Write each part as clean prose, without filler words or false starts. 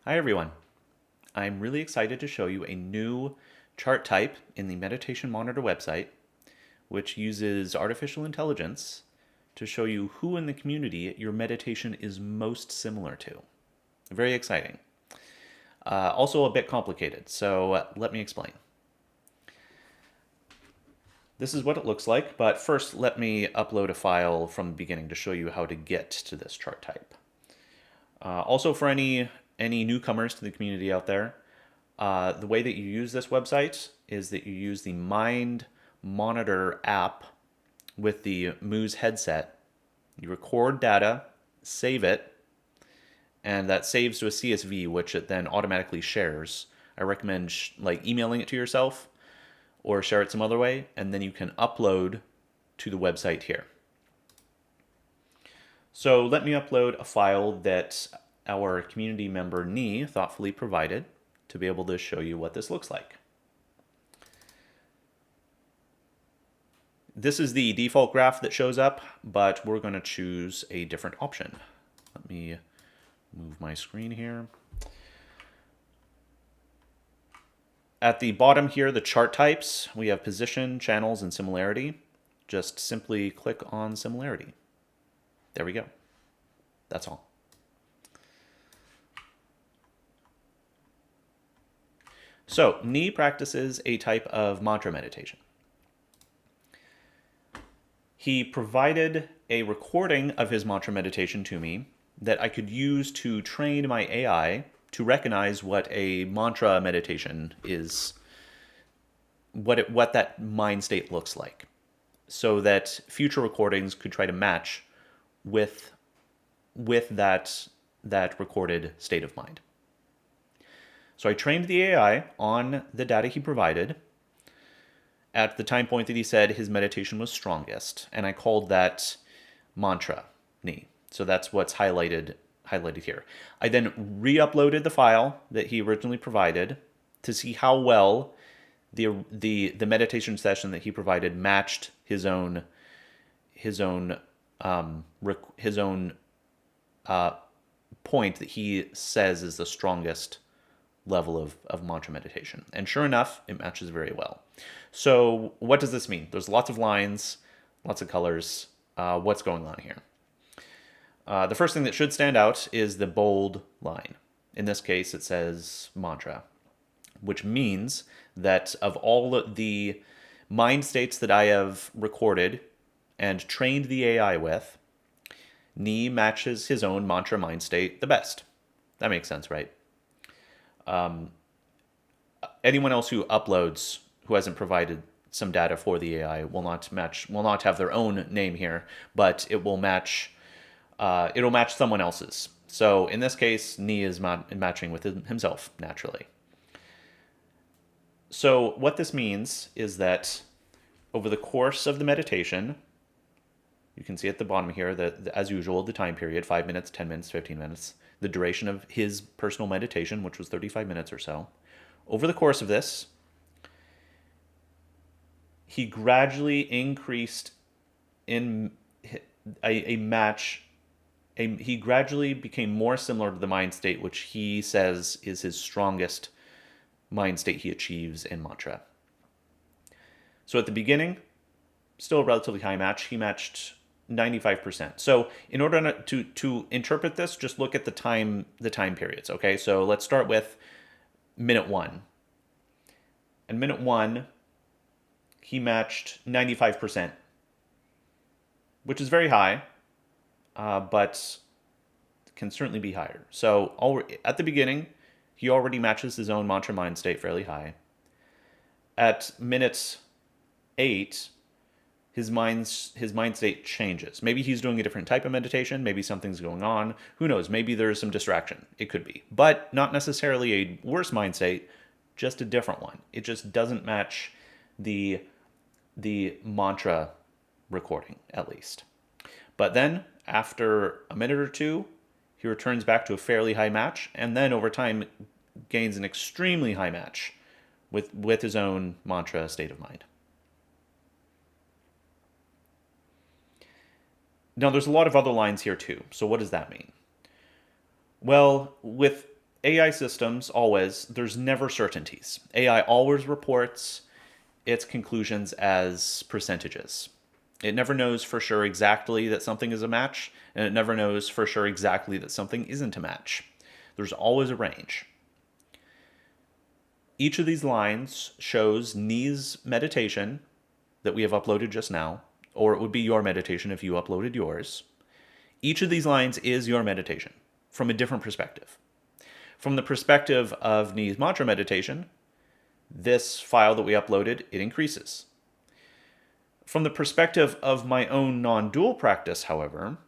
Hi everyone. I'm really excited to show you a new chart type in the Meditation Monitor website, which uses artificial intelligence to show you who in the community your meditation is most similar to. Very exciting. Also a bit complicated, so let me explain. This is what it looks like, but first let me upload a file from the beginning to show you how to get to this chart type. Also, for any newcomers to the community out there, the way that you use this website is that you use the Mind Monitor app with the Muse headset. You record data, save it, and that saves to a CSV, which it then automatically shares. I recommend like emailing it to yourself or share it some other way, and then you can upload to the website here. So let me upload a file that our community member Nee thoughtfully provided to be able to show you what this looks like. This is the default graph that shows up, but we're going to choose a different option. Let me move my screen here. At the bottom here, the chart types, we have position, channels, and similarity. Just simply click on similarity. There we go. That's all. So, Nee practices a type of mantra meditation. He provided a recording of his mantra meditation to me that I could use to train my AI to recognize what a mantra meditation is, what that mind state looks like, so that future recordings could try to match with that recorded state of mind. So I trained the AI on the data he provided at the time point that he said his meditation was strongest, and I called that mantra Nee. So that's what's highlighted here. I then re-uploaded the file that he originally provided to see how well the meditation session that he provided matched his own point that he says is the strongest level of mantra meditation. And sure enough, it matches very well. So what does this mean? There's lots of lines, lots of colors. What's going on here? The first thing that should stand out is the bold line. In this case, it says mantra, which means that of all the mind states that I have recorded and trained the AI with, Nee matches his own mantra mind state the best. That makes sense, right? Anyone else who uploads who hasn't provided some data for the AI will not have their own name here, but it will match. It'll match someone else's. So in this case, Nee is matching with himself naturally. So what this means is that over the course of the meditation, you can see at the bottom here that, as usual, the time period, 5 minutes, 10 minutes, 15 minutes, the duration of his personal meditation, which was 35 minutes or so. Over the course of this, he gradually increased in a match. He gradually became more similar to the mind state, which he says is his strongest mind state he achieves in mantra. So at the beginning, still a relatively high match. He matched 95%. So in order to interpret this, just look at the time periods. Okay, so let's start with minute 1. And minute 1, he matched 95%, which is very high, but can certainly be higher. So at the beginning, he already matches his own mantra mind state fairly high. At minute 8, his mind state changes. Maybe he's doing a different type of meditation. Maybe something's going on. Who knows? Maybe there's some distraction. It could be. But not necessarily a worse mind state, just a different one. It just doesn't match the mantra recording, at least. But then, after a minute or two, he returns back to a fairly high match, and then over time gains an extremely high match with his own mantra state of mind. Now, there's a lot of other lines here too. So what does that mean? Well, with AI systems always, there's never certainties. AI always reports its conclusions as percentages. It never knows for sure exactly that something is a match, and it never knows for sure exactly that something isn't a match. There's always a range. Each of these lines shows Ni's meditation that we have uploaded just now, or it would be your meditation if you uploaded yours. Each of these lines is your meditation from a different perspective. From the perspective of Ni's mantra meditation, this file that we uploaded, it increases. From the perspective of my own non-dual practice, however,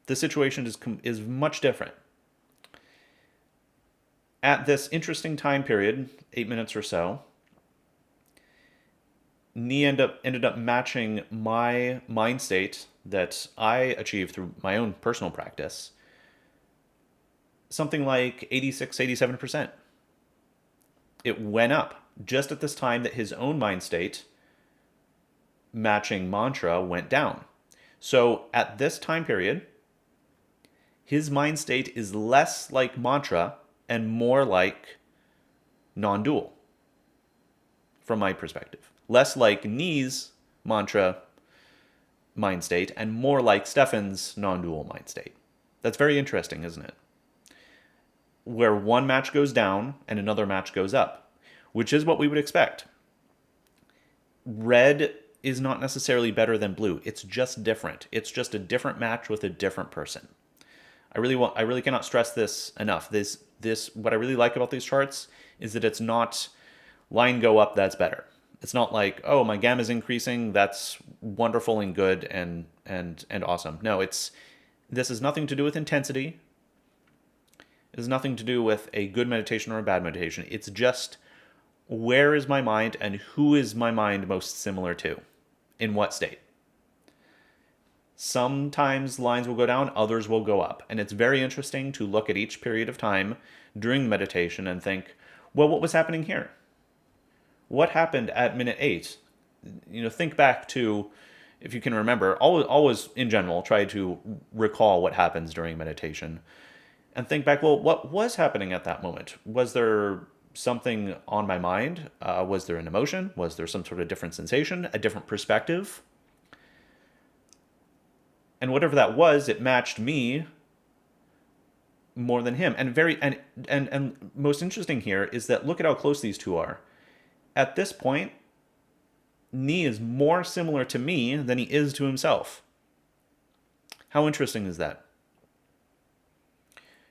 the situation is much different. At this interesting time period, 8 minutes or so, Ni ended up matching my mind state that I achieved through my own personal practice, something like 86, 87%. It went up just at this time that his own mind state matching mantra went down. So at this time period, his mind state is less like mantra and more like non-dual from my perspective. Less like Ni's mantra mind state and more like Stefan's non-dual mind state. That's very interesting, isn't it? Where one match goes down and another match goes up, which is what we would expect. Red is not necessarily better than blue. It's just different. It's just a different match with a different person. I really cannot stress this enough. What I really like about these charts is that it's not line go up, that's better. It's not like, oh, my gamma is increasing, that's wonderful and good and awesome. No, this has nothing to do with intensity. It has nothing to do with a good meditation or a bad meditation. It's just where is my mind and who is my mind most similar to? In what state? Sometimes lines will go down, others will go up. And it's very interesting to look at each period of time during the meditation and think, well, what was happening here? What happened at minute 8? Think back to, if you can remember, always in general, try to recall what happens during meditation. And think back, well, what was happening at that moment? Was there something on my mind? Was there an emotion? Was there some sort of different sensation, a different perspective? And whatever that was, it matched me more than him. And most interesting here is that look at how close these two are. At this point, Ni is more similar to me than he is to himself. How interesting is that?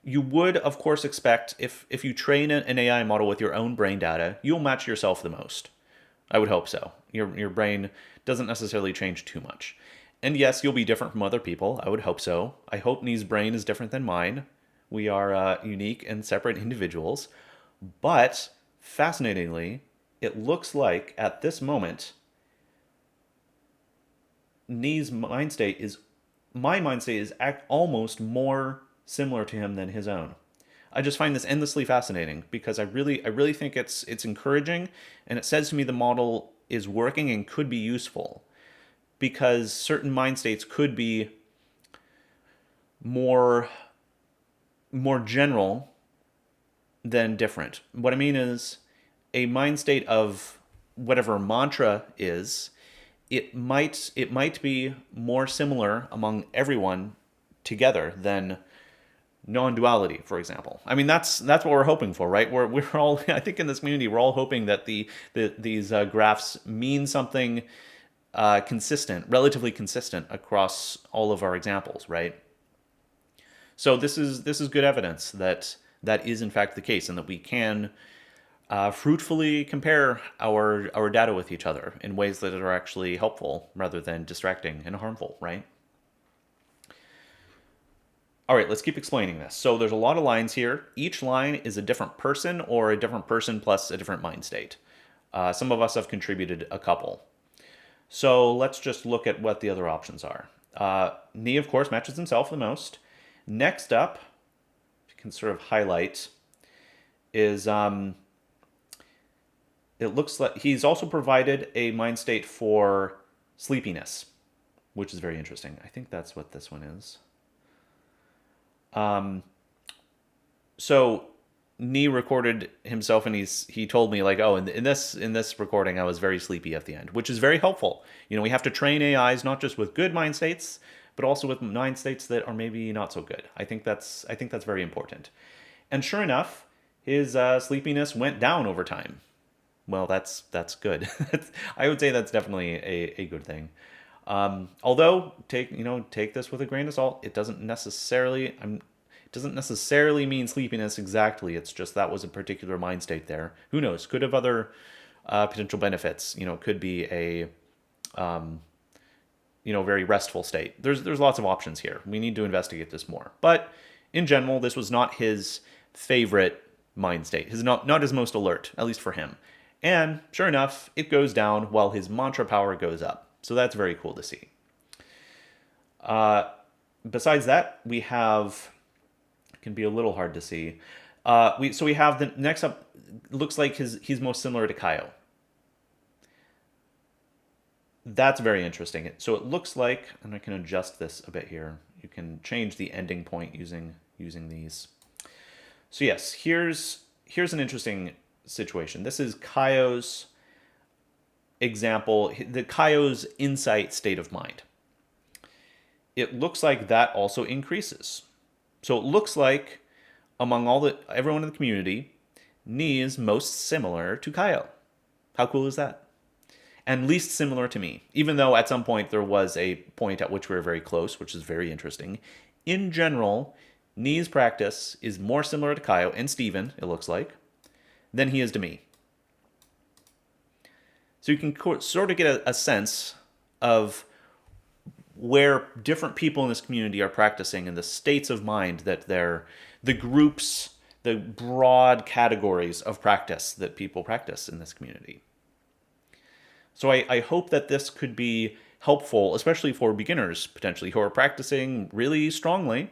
You would, of course, expect if you train an AI model with your own brain data, you'll match yourself the most. I would hope so. Your brain doesn't necessarily change too much. And yes, you'll be different from other people. I would hope so. I hope Ni's brain is different than mine. We are unique and separate individuals. But fascinatingly, it looks like at this moment, Ni's mind state is almost more similar to him than his own. I just find this endlessly fascinating because I really think it's encouraging, and it says to me the model is working and could be useful because certain mind states could be more general than different. What I mean is a mind state of whatever mantra is, it might be more similar among everyone together than non-duality, for example. I mean, that's what we're hoping for, right? We're all, I think in this community, we're all hoping that these graphs mean something consistent, relatively consistent across all of our examples, right? So this is good evidence that is in fact the case, and that we can fruitfully compare our data with each other in ways that are actually helpful rather than distracting and harmful, right? All right, let's keep explaining this. So there's a lot of lines here. Each line is a different person or a different person plus a different mind state. Some of us have contributed a couple. So let's just look at what the other options are. Ni, of course, matches himself the most. Next up, if you can sort of highlight, is it looks like he's also provided a mind state for sleepiness, which is very interesting. I think that's what this one is. So Nee recorded himself, and he told me like, oh, in this recording, I was very sleepy at the end, which is very helpful. We have to train AIs not just with good mind states, but also with mind states that are maybe not so good. I think that's very important. And sure enough, his sleepiness went down over time. Well, that's good. I would say that's definitely a good thing. Although take this with a grain of salt. It doesn't necessarily mean sleepiness exactly. It's just that was a particular mind state there. Who knows? Could have other potential benefits. Could be a very restful state. There's lots of options here. We need to investigate this more. But in general, this was not his favorite mind state. His not his most alert, at least for him. And sure enough, it goes down while his mantra power goes up. So that's very cool to see. Besides that, we have it can be a little hard to see. We have the next up. Looks like he's most similar to Kaio. That's very interesting. So it looks like, and I can adjust this a bit here. You can change the ending point using these. So yes, here's an interesting situation. This is Kaio's example, the Kaio's insight state of mind. It looks like that also increases. So it looks like among everyone in the community, Nee is most similar to Kaio. How cool is that? And least similar to me, even though at some point there was a point at which we were very close, which is very interesting. In general, Nee's practice is more similar to Kaio and Steven, it looks like, than he is to me. So you can sort of get a sense of where different people in this community are practicing and the states of mind that the groups, the broad categories of practice that people practice in this community. So I hope that this could be helpful, especially for beginners potentially who are practicing really strongly,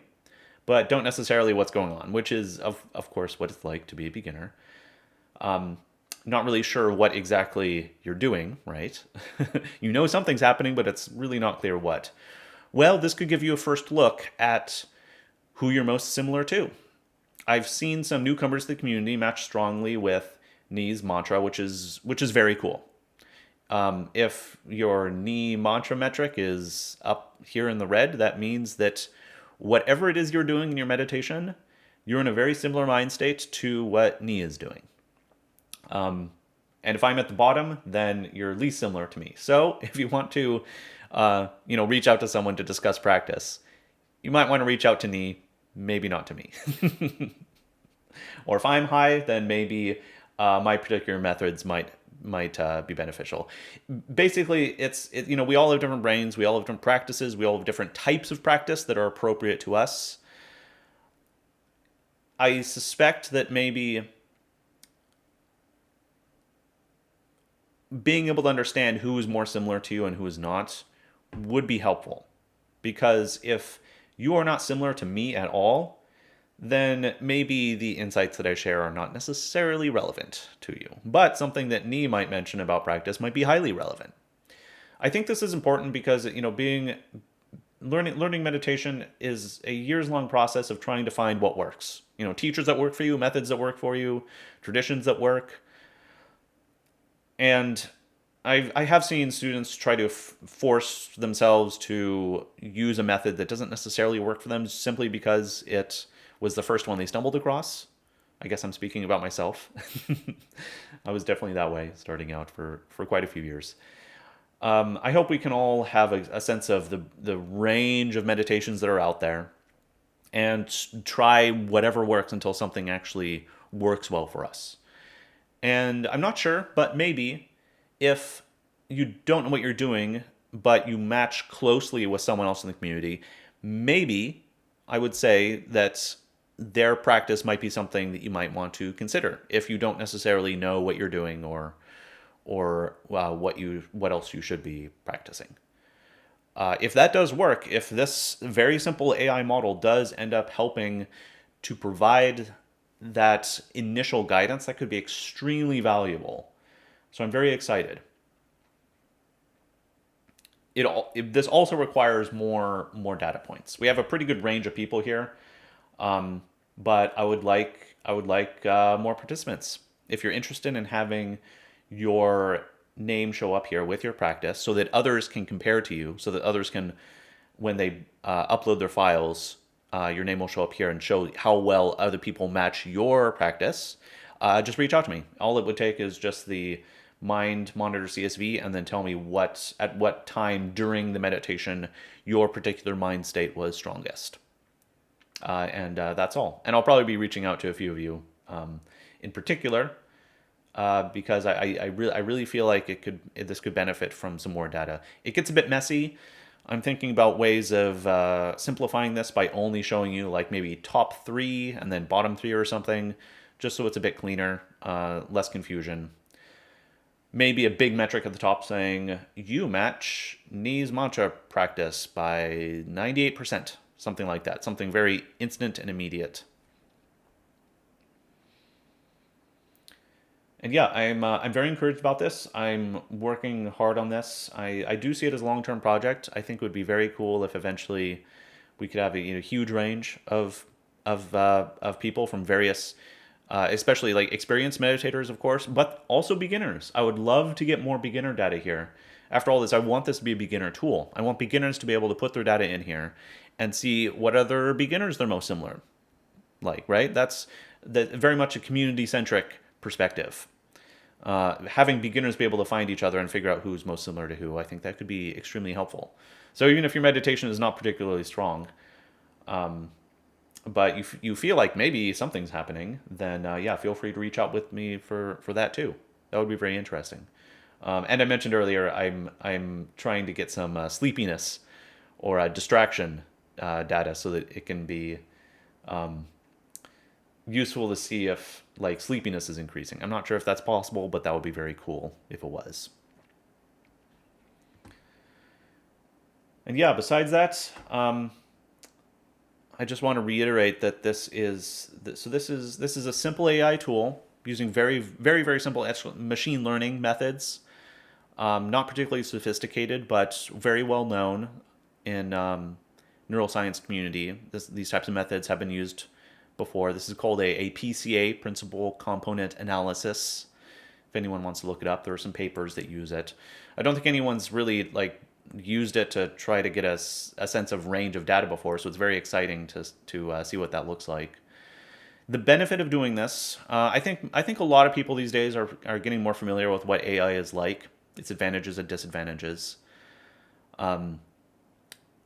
but don't necessarily what's going on, which is of course what it's like to be a beginner. Not really sure what exactly you're doing, right? You know something's happening, but it's really not clear what. Well, this could give you a first look at who you're most similar to. I've seen some newcomers to the community match strongly with Nee's mantra, which is very cool. If your knee mantra metric is up here in the red, that means that whatever it is you're doing in your meditation, you're in a very similar mind state to what knee is doing. And if I'm at the bottom, then you're least similar to me. So if you want to, reach out to someone to discuss practice, you might want to reach out to knee, maybe not to me. Or if I'm high, then maybe my particular methods might be beneficial. Basically, we all have different brains, we all have different practices, we all have different types of practice that are appropriate to us. I suspect that maybe being able to understand who is more similar to you and who is not would be helpful. Because if you are not similar to me at all, then maybe the insights that I share are not necessarily relevant to you. But something that Nee might mention about practice might be highly relevant. I think this is important because learning meditation is a years-long process of trying to find what works. Teachers that work for you, methods that work for you, traditions that work. And I have seen students try to force themselves to use a method that doesn't necessarily work for them simply because it was the first one they stumbled across. I guess I'm speaking about myself. I was definitely that way starting out for quite a few years. I hope we can all have a sense of the range of meditations that are out there and try whatever works until something actually works well for us. And I'm not sure, but maybe if you don't know what you're doing, but you match closely with someone else in the community, maybe I would say that their practice might be something that you might want to consider if you don't necessarily know what you're doing or what else you should be practicing. If that does work, if this very simple AI model does end up helping to provide that initial guidance, that could be extremely valuable. So I'm very excited. This also requires more data points. We have a pretty good range of people here. but I would like more participants. If you're interested in having your name show up here with your practice, so that others can compare to you, so that others can, when they upload their files, your name will show up here and show how well other people match your practice. Just reach out to me. All it would take is just the mind monitor CSV, and then tell me at what time during the meditation your particular mind state was strongest. And that's all. And I'll probably be reaching out to a few of you in particular, because I really feel like this could benefit from some more data. It gets a bit messy. I'm thinking about ways of simplifying this by only showing you like maybe top three and then bottom three or something, just so it's a bit cleaner, less confusion. Maybe a big metric at the top saying you match knees mantra practice by 98%, something like that, something very instant and immediate. And yeah, I'm very encouraged about this. I'm working hard on this. I do see it as a long term project. I think it would be very cool if eventually we could have a huge range of people from various, especially like experienced meditators, of course, but also beginners. I would love to get more beginner data here. After all this, I want this to be a beginner tool. I want beginners to be able to put their data in here and see what other beginners they're most similar like. Right? That's very much a community centric perspective. Having beginners be able to find each other and figure out who's most similar to who, I think that could be extremely helpful. So even if your meditation is not particularly strong, but you feel like maybe something's happening, then yeah, feel free to reach out with me for that too. That would be very interesting. And I mentioned earlier, I'm trying to get some sleepiness or distraction data, so that it can be useful to see if like sleepiness is increasing. I'm not sure if that's possible, but that would be very cool if it was. And yeah, besides that, I just want to reiterate that this is a simple AI tool using very simple machine learning methods, not particularly sophisticated, but very well known in neuroscience community. These types of methods have been used before. This is called a PCA, Principal Component Analysis. If anyone wants to look it up, there are some papers that use it. I don't think anyone's really like used it to try to get a sense of range of data before, so it's very exciting to see what that looks like. The benefit of doing this, I think a lot of people these days are getting more familiar with what AI is like, its advantages and disadvantages. A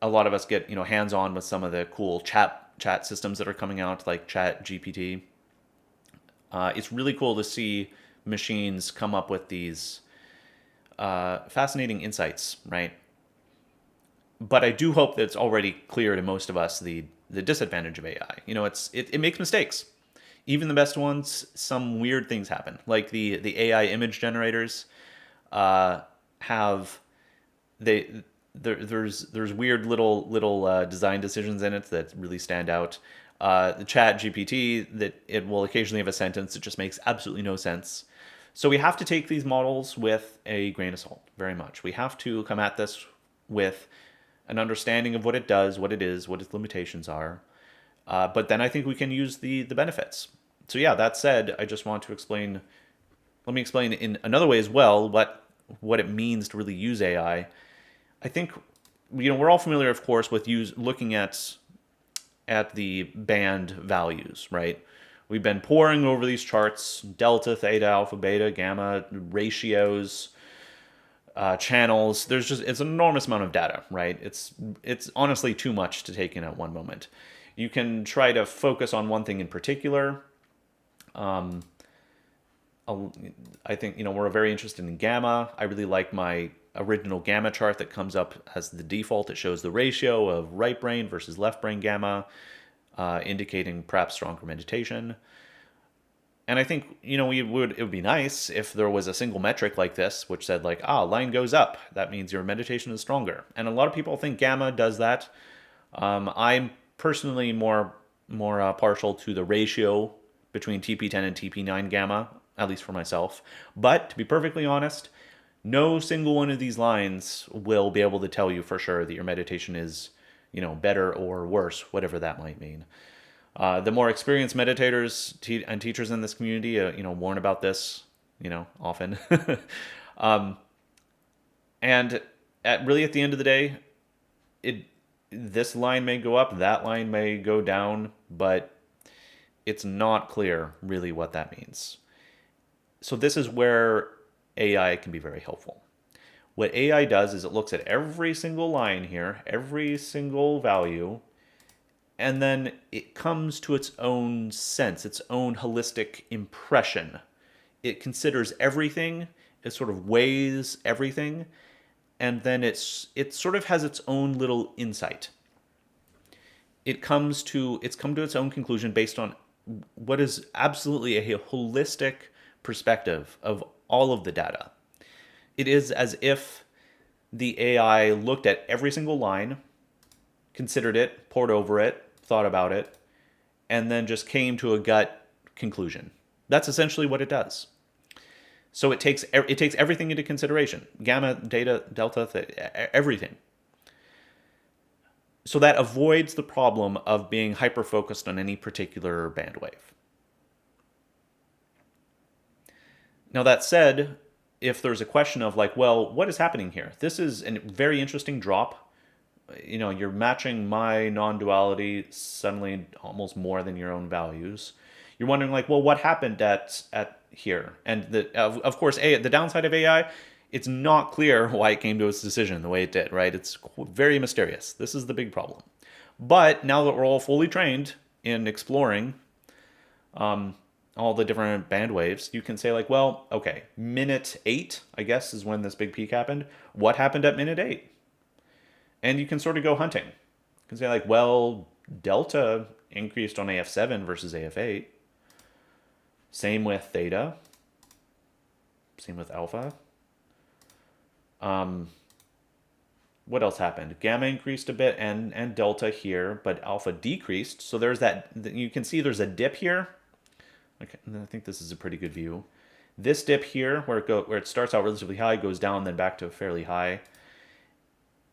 lot of us get hands on with some of the cool chat systems that are coming out, like Chat GPT. It's really cool to see machines come up with these fascinating insights, right? But I do hope that it's already clear to most of us the disadvantage of AI. It makes mistakes. Even the best ones, some weird things happen. Like the AI image generators have they there's weird little design decisions in it that really stand out. The Chat GPT, that it will occasionally have a sentence that just makes absolutely no sense. So we have to take these models with a grain of salt, very much. We have to come at this with an understanding of what it does, what it is, what its limitations are. But then I think we can use the benefits. So yeah, that said, I just want to explain. Let me explain in another way as well what it means to really use AI. I think we're all familiar, of course, with looking at the band values, right? We've been poring over these charts: delta, theta, alpha, beta, gamma, ratios, channels. It's an enormous amount of data, right? It's honestly too much to take in at one moment. You can try to focus on one thing in particular. Um, I think we're very interested in gamma. I really like my original gamma chart that comes up as the default. It shows the ratio of right brain versus left brain gamma, indicating perhaps stronger meditation. And I think it would be nice if there was a single metric like this which said like, line goes up, that means your meditation is stronger. And a lot of people think gamma does that. I'm personally more partial to the ratio between TP10 and TP9 gamma, at least for myself. But to be perfectly honest, no single one of these lines will be able to tell you for sure that your meditation is better or worse, whatever that might mean. The more experienced meditators and teachers in this community, warn about this, often. um, and really at the end of the day, it this line may go up, that line may go down, but it's not clear really what that means. So this is where AI can be very helpful. What AI does is it looks at every single line here, every single value, and then it comes to its own sense, its own holistic impression. It considers everything, it sort of weighs everything, and then it sort of has its own little insight. It's come to its own conclusion based on what is absolutely a holistic perspective of all of the data. It is as if the AI looked at every single line, considered it, pored over it, thought about it, and then just came to a gut conclusion. That's essentially what it does. So it takes everything into consideration, gamma, data, delta, everything. So that avoids the problem of being hyper-focused on any particular bandwidth. Now that said, if there's a question of like, well, what is happening here? This is a very interesting drop. You're matching my non-duality suddenly almost more than your own values. You're wondering like, well, what happened at here? And of course, the downside of AI, it's not clear why it came to its decision the way it did, right? It's very mysterious. This is the big problem. But now that we're all fully trained in exploring all the different band waves, you can say like, well, okay, minute 8, I guess, is when this big peak happened. What happened at minute 8? And you can sort of go hunting. You can say like, well, delta increased on AF7 versus AF8. Same with theta. Same with alpha. What else happened? Gamma increased a bit and delta here, but alpha decreased. So there's that, you can see there's a dip here. Okay, I think this is a pretty good view. This dip here, where it starts out relatively high, goes down, then back to fairly high.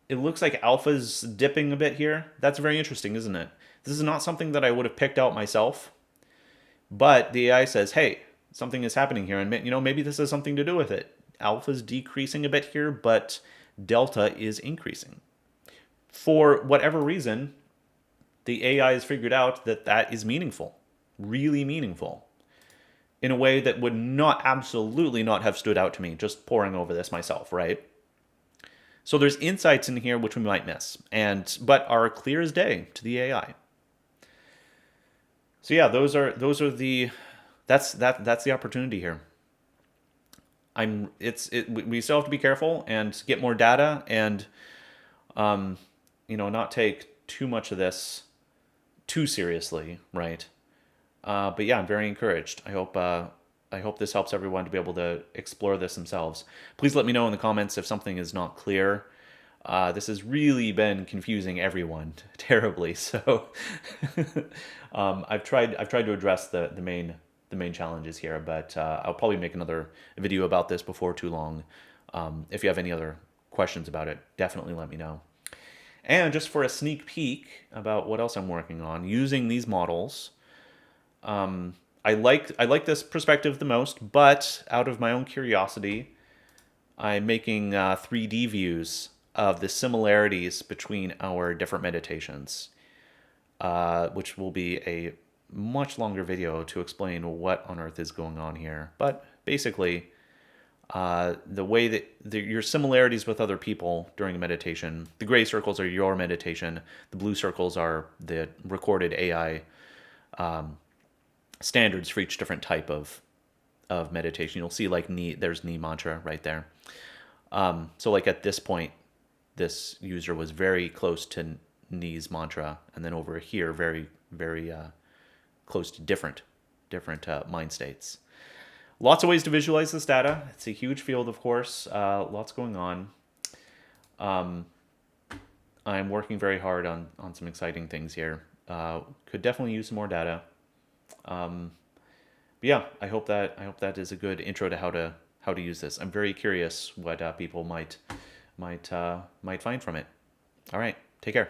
It looks like alpha's dipping a bit here. That's very interesting, isn't it? This is not something that I would have picked out myself, but the AI says, hey, something is happening here, and maybe this has something to do with it. Alpha's decreasing a bit here, but delta is increasing. For whatever reason, the AI has figured out that that is meaningful, really meaningful, in a way that would absolutely not have stood out to me just poring over this myself, right? So there's insights in here which we might miss, but are clear as day to the AI. So yeah, that's the opportunity here. We still have to be careful and get more data and not take too much of this too seriously, right? But yeah, I'm very encouraged. I hope this helps everyone to be able to explore this themselves. Please let me know in the comments if something is not clear. This has really been confusing everyone terribly. So I've tried to address the main challenges here, but I'll probably make another video about this before too long. If you have any other questions about it, definitely let me know. And just for a sneak peek about what else I'm working on using these models, I like this perspective the most, but out of my own curiosity, I'm making 3D views of the similarities between our different meditations, which will be a much longer video to explain what on earth is going on here. But basically, the way that your similarities with other people during a meditation, the gray circles are your meditation, the blue circles are the recorded AI standards for each different type of meditation. You'll see like there's Ni mantra right there. So like at this point, this user was very close to Ni's mantra, and then over here, very, very close to different mind states. Lots of ways to visualize this data. It's a huge field, of course. Lots going on. I'm working very hard on some exciting things here. Could definitely use some more data. But yeah, I hope that is a good intro to how to use this. I'm very curious what people might find from it. All right, take care.